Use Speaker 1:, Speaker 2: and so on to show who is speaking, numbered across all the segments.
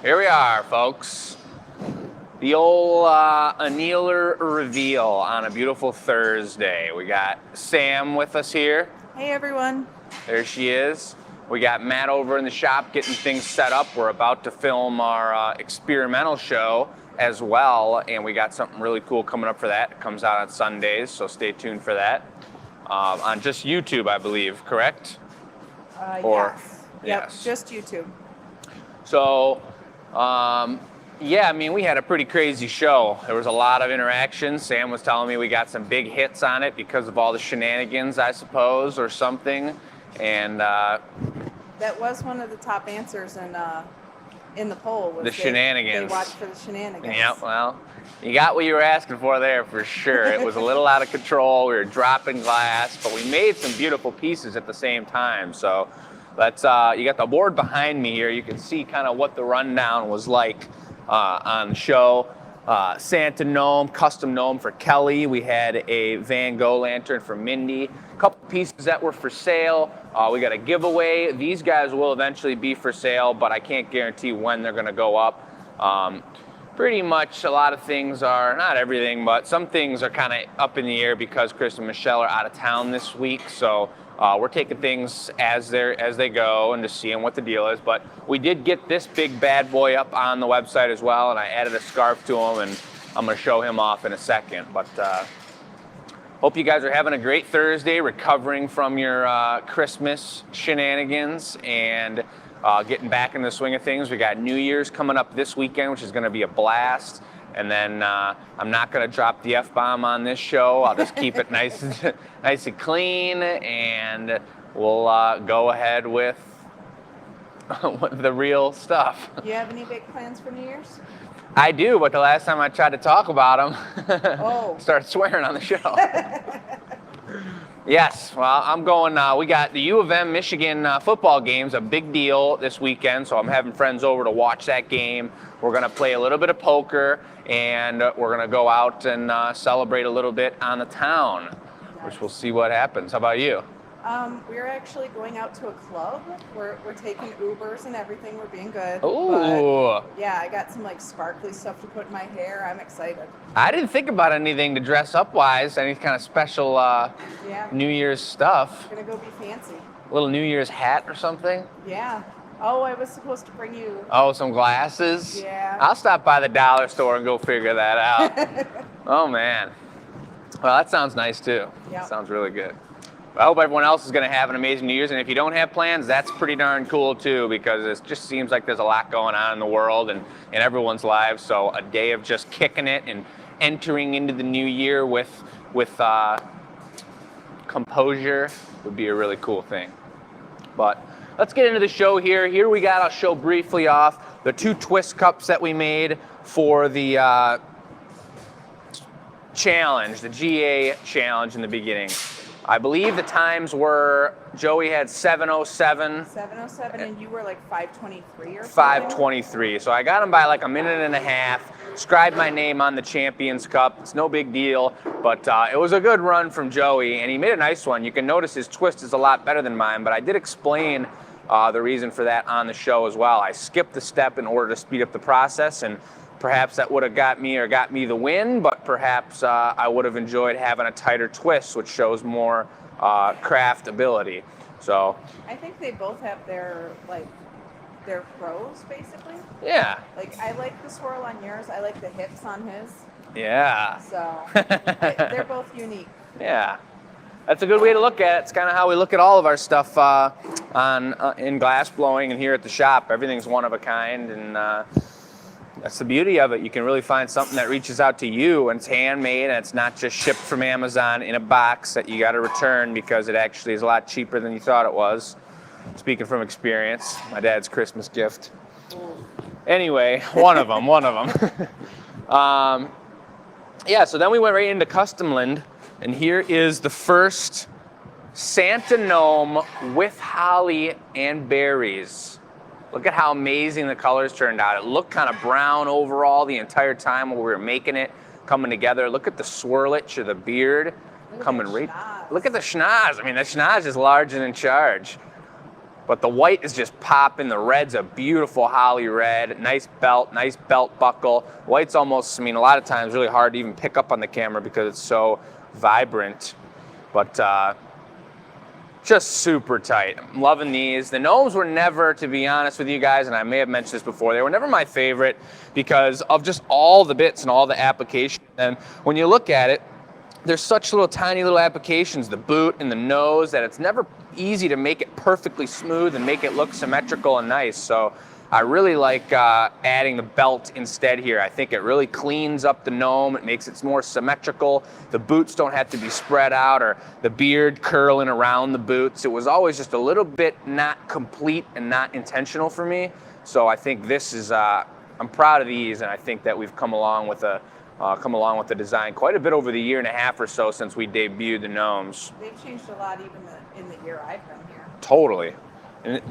Speaker 1: Here we are, folks. The old Annealer reveal on a beautiful Thursday. We got Sam with us here.
Speaker 2: Hey, everyone.
Speaker 1: There she is. We got Matt over in the shop getting things set up. We're about to film our experimental show as well, and we got something really cool coming up for that. It comes out on Sundays, so stay tuned for that. On just YouTube, I believe, correct?
Speaker 2: Yes.
Speaker 1: Yes.
Speaker 2: Yep, just YouTube.
Speaker 1: So, yeah, I mean, we had a pretty crazy show. There was a lot of interaction. Sam was telling me we got some big hits on it because of all the shenanigans, I suppose, or something. And
Speaker 2: that was one of the top answers in the poll. Was
Speaker 1: the shenanigans.
Speaker 2: They watched for the shenanigans.
Speaker 1: Yeah, well, you got what you were asking for there for sure. It was a little out of control. We were dropping glass, but we made some beautiful pieces at the same time. So let's, you got the board behind me here. You can see kind of what the rundown was like on the show. Santa Gnome, custom gnome for Kelly. We had a Van Gogh lantern for Mindy. A couple pieces that were for sale. We got a giveaway. These guys will eventually be for sale, but I can't guarantee when they're going to go up. Pretty much a lot of things are, not everything, but some things are kind of up in the air because Chris and Michelle are out of town this week. So we're taking things as they go and just seeing what the deal is. But we did get this big bad boy up on the website as well, and I added a scarf to him, and I'm going to show him off in a second. But hope you guys are having a great Thursday, recovering from your Christmas shenanigans and getting back in the swing of things. We got New Year's coming up this weekend, which is going to be a blast. And then I'm not going to drop the F-bomb on this show. I'll just keep it nice and clean, and we'll go ahead with the real stuff.
Speaker 2: Do you have any big plans for New Year's?
Speaker 1: I do, but the last time I tried to talk about them, started swearing on the show. Yes, well, I'm going, we got the U of M Michigan football game's a big deal this weekend, so I'm having friends over to watch that game. We're going to play a little bit of poker, and we're going to go out and celebrate a little bit on the town, which we'll see what happens. How about you?
Speaker 2: We're actually going out to a club. We're taking Ubers and everything. We're being good.
Speaker 1: Ooh.
Speaker 2: But, yeah, I got some like sparkly stuff to put in my hair. I'm excited.
Speaker 1: I didn't think about anything to dress up wise, any kind of special New Year's stuff.
Speaker 2: Gonna go be fancy.
Speaker 1: A little New Year's hat or something?
Speaker 2: Yeah. Oh, I was supposed to bring you.
Speaker 1: Oh, some glasses?
Speaker 2: Yeah.
Speaker 1: I'll stop by the dollar store and go figure that out. Oh, man. Well, that sounds nice, too.
Speaker 2: Yeah.
Speaker 1: Sounds really good. I hope everyone else is going to have an amazing New Year's, and if you don't have plans, that's pretty darn cool too, because it just seems like there's a lot going on in the world and in everyone's lives. So a day of just kicking it and entering into the new year with composure would be a really cool thing. But let's get into the show here. Here we got, I'll show briefly off the 2 twist cups that we made for the challenge, the GA challenge in the beginning. I believe the times were, Joey had 7:07.
Speaker 2: 7:07, and you were like 5:23 or something?
Speaker 1: 5:23. So I got him by like a minute and a half. Scribed my name on the Champions Cup. It's no big deal, but it was a good run from Joey, and he made a nice one. You can notice his twist is a lot better than mine, but I did explain the reason for that on the show as well. I skipped the step in order to speed up the process, and perhaps that would have got me the win, but perhaps I would have enjoyed having a tighter twist, which shows more craft ability. So
Speaker 2: I think they both have their pros, basically.
Speaker 1: Yeah.
Speaker 2: Like, I like the swirl on yours. I like the hips on his.
Speaker 1: Yeah.
Speaker 2: So they're both unique.
Speaker 1: Yeah. That's a good way to look at it. It's kind of how we look at all of our stuff in glass blowing and here at the shop. Everything's one of a kind, and that's the beauty of it. You can really find something that reaches out to you, and it's handmade, and it's not just shipped from Amazon in a box that you got to return because it actually is a lot cheaper than you thought it was. Speaking from experience, my dad's Christmas gift. Anyway, one of them. Yeah, so then we went right into Customland, and here is the first Santa Gnome with holly and berries. Look at how amazing the colors turned out. It looked kind of brown overall the entire time while we were making it, coming together. Look at the swirlage of the beard coming right. Look at the schnoz. I mean, the schnoz is large and in charge. But the white is just popping. The red's a beautiful holly red. Nice belt buckle. White's almost, I mean, a lot of times really hard to even pick up on the camera because it's so vibrant. But just super tight. I'm loving these. The gnomes were never, to be honest with you guys, and I may have mentioned this before, they were never my favorite because of just all the bits and all the application. And when you look at it, there's such little tiny little applications, the boot and the nose, that it's never easy to make it perfectly smooth and make it look symmetrical and nice. So I really like adding the belt instead here. I think it really cleans up the gnome. It makes it more symmetrical. The boots don't have to be spread out or the beard curling around the boots. It was always just a little bit not complete and not intentional for me. So I think this is, I'm proud of these, and I think that we've come along with the design quite a bit over the year and a half or so since we debuted the gnomes.
Speaker 2: They've changed a lot even in the year I've been here.
Speaker 1: Totally. And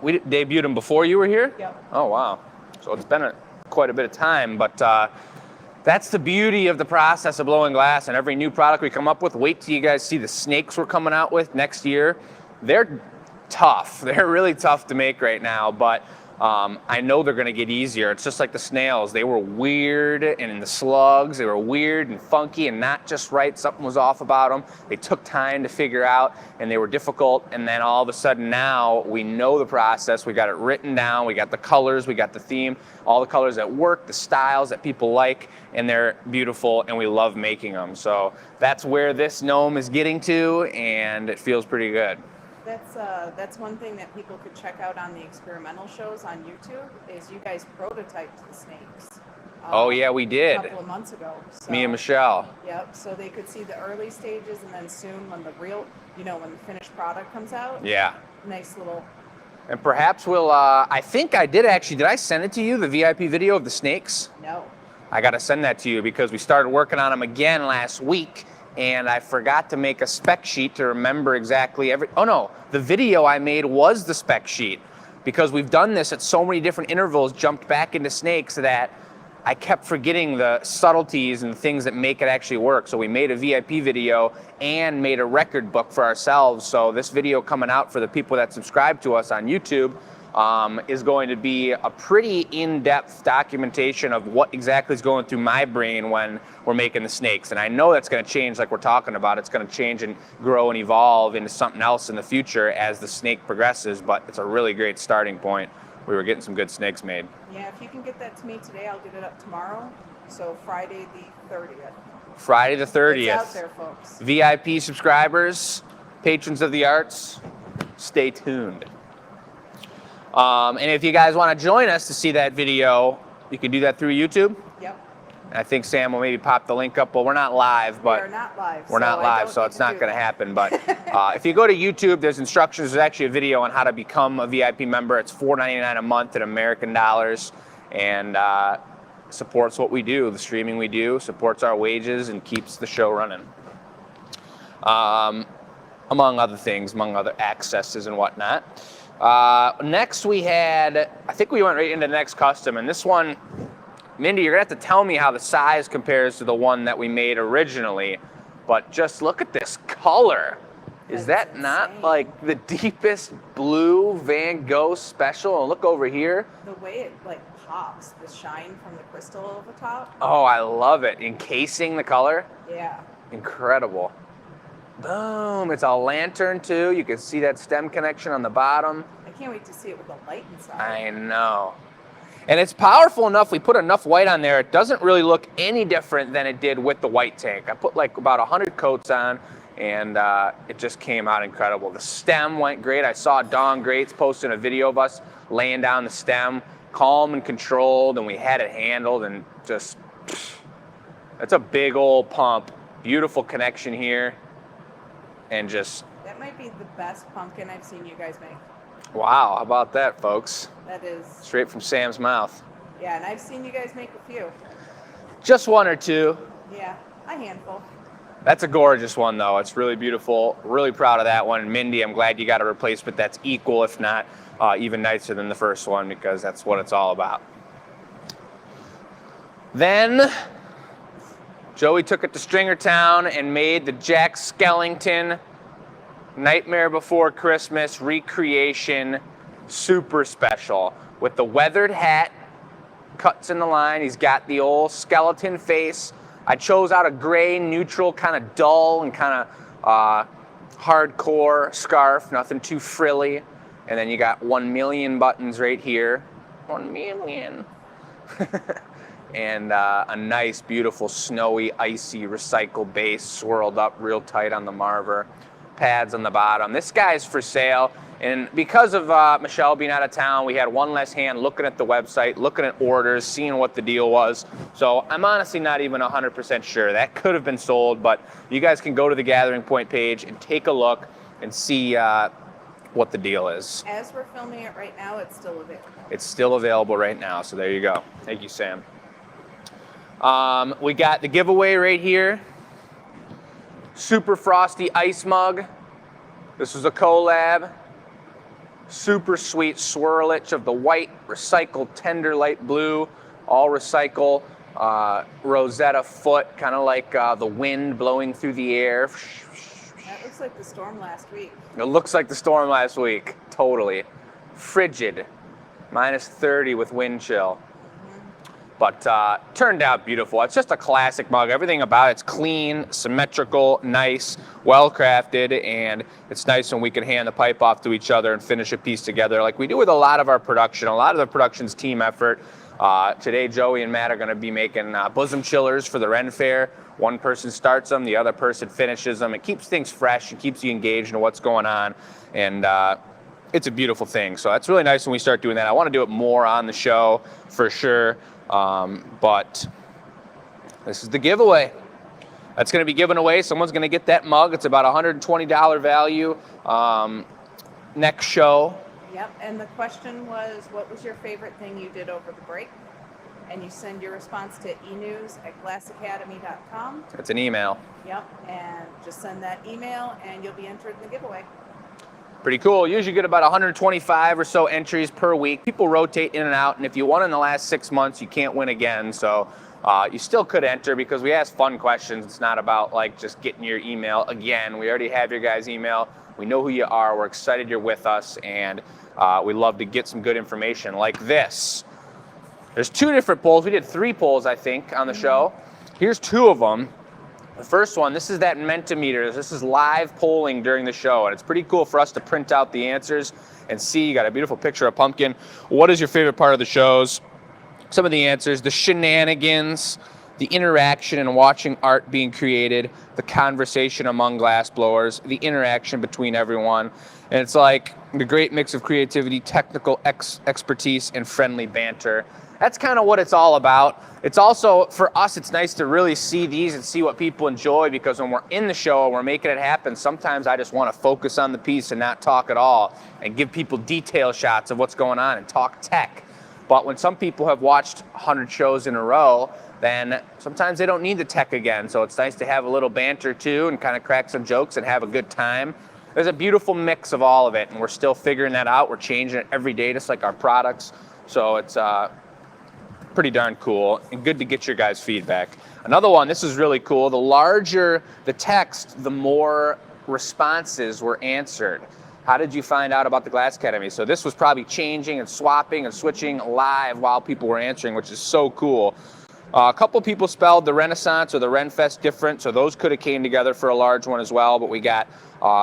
Speaker 1: we debuted them before you were here?
Speaker 2: Yep.
Speaker 1: Oh, wow. So it's been quite a bit of time, but that's the beauty of the process of blowing glass, and every new product we come up with, wait till you guys see the snakes we're coming out with next year. They're tough. They're really tough to make right now, but I know they're gonna get easier. It's just like the snails. They were weird, and in the slugs, they were weird and funky and not just right. Something was off about them. They took time to figure out, and they were difficult. And then all of a sudden now, we know the process. We got it written down. We got the colors. We got the theme. All the colors that work, the styles that people like, and they're beautiful, and we love making them. So that's where this gnome is getting to, and it feels pretty good.
Speaker 2: That's one thing that people could check out on the experimental shows on YouTube is you guys prototyped the snakes.
Speaker 1: Oh yeah, we did.
Speaker 2: A couple of months ago. So,
Speaker 1: me and Michelle.
Speaker 2: Yep. So they could see the early stages, and then soon when the real, when the finished product comes out.
Speaker 1: Yeah.
Speaker 2: Nice little.
Speaker 1: And perhaps we'll. I think I did actually. Did I send it to you, the VIP video of the snakes?
Speaker 2: No.
Speaker 1: I got to send that to you because we started working on them again last week. And I forgot to make a spec sheet to remember exactly oh no, the video I made was the spec sheet because we've done this at so many different intervals, jumped back into snakes that I kept forgetting the subtleties and things that make it actually work. So we made a VIP video and made a record book for ourselves. So this video coming out for the people that subscribe to us on YouTube is going to be a pretty in-depth documentation of what exactly is going through my brain when we're making the snakes. And I know that's going to change like we're talking about. It's going to change and grow and evolve into something else in the future as the snake progresses, but it's a really great starting point. We were getting some good snakes made.
Speaker 2: Yeah, if you can get that to me today, I'll get it up tomorrow. So Friday the 30th.
Speaker 1: Friday the 30th.
Speaker 2: It's out there, folks.
Speaker 1: VIP subscribers, patrons of the arts, stay tuned. And if you guys want to join us to see that video, you can do that through YouTube.
Speaker 2: Yep.
Speaker 1: And I think Sam will maybe pop the link up. Well, we're not live, but
Speaker 2: we're not live.
Speaker 1: We're not live, so it's not going to happen. But if you go to YouTube, there's instructions. There's actually a video on how to become a VIP member. It's $4.99 a month in American dollars, and supports what we do. The streaming we do supports our wages and keeps the show running. Among other things, among other accesses and whatnot. Next we had, I think we went right into the next custom, and this one, Mindy, you're gonna have to tell me how the size compares to the one that we made originally, but just look at this color. Is that not like the deepest blue Van Gogh special? And look over here.
Speaker 2: The way it like pops, the shine from the crystal over top.
Speaker 1: Oh, I love it. Encasing the color.
Speaker 2: Yeah.
Speaker 1: Incredible. Boom, it's a lantern too. You can see that stem connection on the bottom.
Speaker 2: I can't wait to see it with the light inside.
Speaker 1: I know. And it's powerful enough, we put enough white on there, it doesn't really look any different than it did with the white tank. I put like about 100 coats on, and it just came out incredible. The stem went great. I saw Dawn Greats posting a video of us laying down the stem, calm and controlled, and we had it handled, and just, that's a big old pump. Beautiful connection here. And just...
Speaker 2: That might be the best pumpkin I've seen you guys make.
Speaker 1: Wow, how about that, folks?
Speaker 2: That is...
Speaker 1: Straight from Sam's mouth.
Speaker 2: Yeah, and I've seen you guys make a few.
Speaker 1: Just one or two.
Speaker 2: Yeah, a handful.
Speaker 1: That's a gorgeous one, though. It's really beautiful. Really proud of that one. Mindy, I'm glad you got a replacement that's equal, if not even nicer than the first one, because that's what it's all about. Then... Joey took it to Stringertown and made the Jack Skellington Nightmare Before Christmas recreation, super special. With the weathered hat, cuts in the line. He's got the old skeleton face. I chose out a gray, neutral, kind of dull and kind of hardcore scarf, nothing too frilly. And then you got 1 million buttons right here. 1 million. And a nice, beautiful, snowy, icy, recycled base swirled up real tight on the marver. Pads on the bottom. This guy's for sale. And because of Michelle being out of town, we had one less hand looking at the website, looking at orders, seeing what the deal was. So I'm honestly not even 100% sure. That could have been sold, but you guys can go to the Gathering Point page and take a look and see what the deal is.
Speaker 2: As we're filming it right now, it's still available. It's
Speaker 1: still available right now, so there you go. Thank you, Sam. We got the giveaway right here. Super Frosty Ice Mug. This was a collab. Super sweet swirlage of the white, recycled tender light blue, all recycle, Rosetta foot, kind of like the wind blowing through the air.
Speaker 2: That looks like the storm last week.
Speaker 1: It looks like the storm last week, totally. Frigid, -30 with wind chill. But turned out beautiful. It's just a classic mug. Everything about it's clean, symmetrical, nice, well crafted, and it's nice when we can hand the pipe off to each other and finish a piece together like we do with a lot of our production. A lot of the production's team effort. Today, Joey and Matt are going to be making bosom chillers for the Ren Fair. One person starts them, the other person finishes them. It keeps things fresh. It keeps you engaged in what's going on, and it's a beautiful thing. So that's really nice when we start doing that. I want to do it more on the show for sure. But this is the giveaway. That's going to be given away. Someone's going to get that mug. It's about $120 value. Next show.
Speaker 2: Yep, and the question was, what was your favorite thing you did over the break? And you send your response to enews@glassacademy.com.
Speaker 1: It's an email.
Speaker 2: Yep, and just send that email and you'll be entered in the giveaway.
Speaker 1: Pretty cool. Usually get about 125 or so entries per week. People rotate in and out, and if you won in the last 6 months, you can't win again. So you still could enter because we ask fun questions. It's not about like just getting your email again. We already have your guys' email. We know who you are. We're excited you're with us, and we love to get some good information like this. There's 2 different polls. We did 3 polls, I think, on the show. Here's 2 of them. The first one, this is that Mentimeter. This is live polling during the show, and it's pretty cool for us to print out the answers and see. You got a beautiful picture of Pumpkin. What is your favorite part of the shows? Some of the answers: the shenanigans, the interaction and watching art being created, the conversation among glass blowers, the interaction between everyone. And it's like the great mix of creativity, technical expertise, and friendly banter. That's kind of what it's all about. It's also, for us, it's nice to really see these and see what people enjoy, because when we're in the show and we're making it happen, sometimes I just want to focus on the piece and not talk at all and give people detail shots of what's going on and talk tech. But when some people have watched 100 shows in a row, then sometimes they don't need the tech again. So it's nice to have a little banter too and kind of crack some jokes and have a good time. There's a beautiful mix of all of it, and we're still figuring that out. We're changing it every day, just like our products. So it's pretty darn cool and good to get your guys' feedback. Another one, this is really cool. The larger the text, the more responses were answered. How did you find out about the Glass Academy? So this was probably changing and swapping and switching live while people were answering, which is so cool. A couple people spelled the Renaissance or the Renfest different, so those could have came together for a large one as well, but we got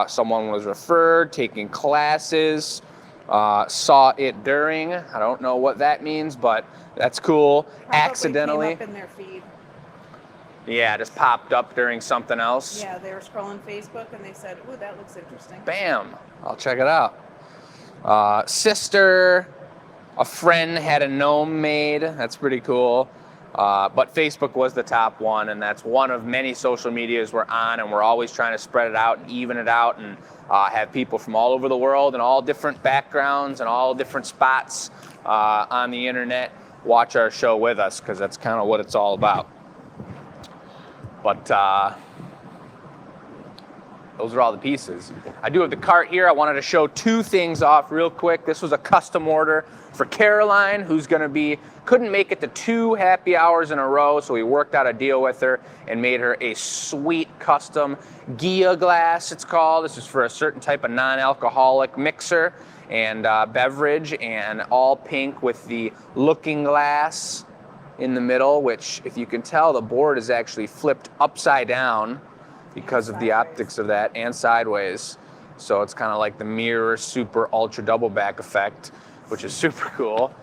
Speaker 1: someone was referred, taking classes, saw it during. I don't know what that means, but that's cool.
Speaker 2: Probably
Speaker 1: accidentally.
Speaker 2: came up in their feed.
Speaker 1: Yeah, just popped up during something else.
Speaker 2: Yeah, they were scrolling Facebook and they said, ooh, that looks interesting.
Speaker 1: Bam, I'll check it out. Sister, a friend had a gnome made. That's pretty cool. But Facebook was the top one, and that's one of many social medias we're on, and we're always trying to spread it out and even it out and have people from all over the world and all different backgrounds and all different spots on the internet watch our show with us, because that's kind of what it's all about. But those are all the pieces. I do have the cart here. I wanted to show 2 things off real quick. This was a custom order for Caroline, who's going to couldn't make it to 2 happy hours in a row, so we worked out a deal with her and made her a sweet custom Gia glass, it's called. This is for a certain type of non-alcoholic mixer and beverage, and all pink with the looking glass in the middle, which, if you can tell, the board is actually flipped upside down because of the optics of that, and sideways. So it's kind of like the mirror super ultra double back effect, which is super cool.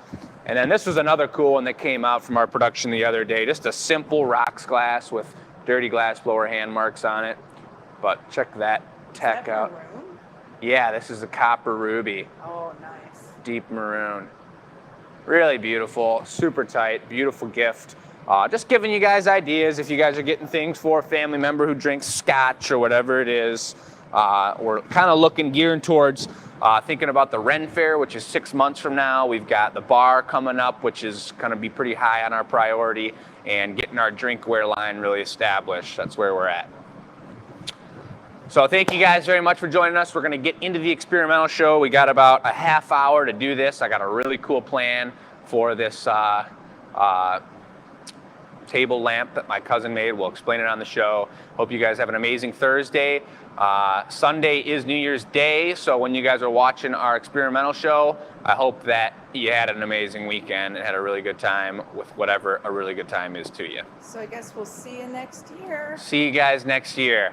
Speaker 1: And then this was another cool one that came out from our production the other day. Just a simple rocks glass with dirty glass blower hand marks on it. But check that tech out.
Speaker 2: Maroon?
Speaker 1: Yeah, this is a copper ruby.
Speaker 2: Oh, nice.
Speaker 1: Deep maroon. Really beautiful, super tight, beautiful gift. Just giving you guys ideas if you guys are getting things for a family member who drinks scotch or whatever it is. We're kind of gearing towards thinking about the Ren Fair, which is 6 months from now. We've got the bar coming up, which is going to be pretty high on our priority, and getting our drinkware line really established. That's where we're at. So thank you guys very much for joining us. We're going to get into the experimental show. We got about a half hour to do this. I got a really cool plan for this table lamp that my cousin made. We'll explain it on the show. Hope you guys have an amazing Thursday. Sunday is New Year's Day, so when you guys are watching our experimental show, I hope that you had an amazing weekend and had a really good time with whatever a really good time is to you.
Speaker 2: So I guess we'll see you next year.
Speaker 1: See you guys next year.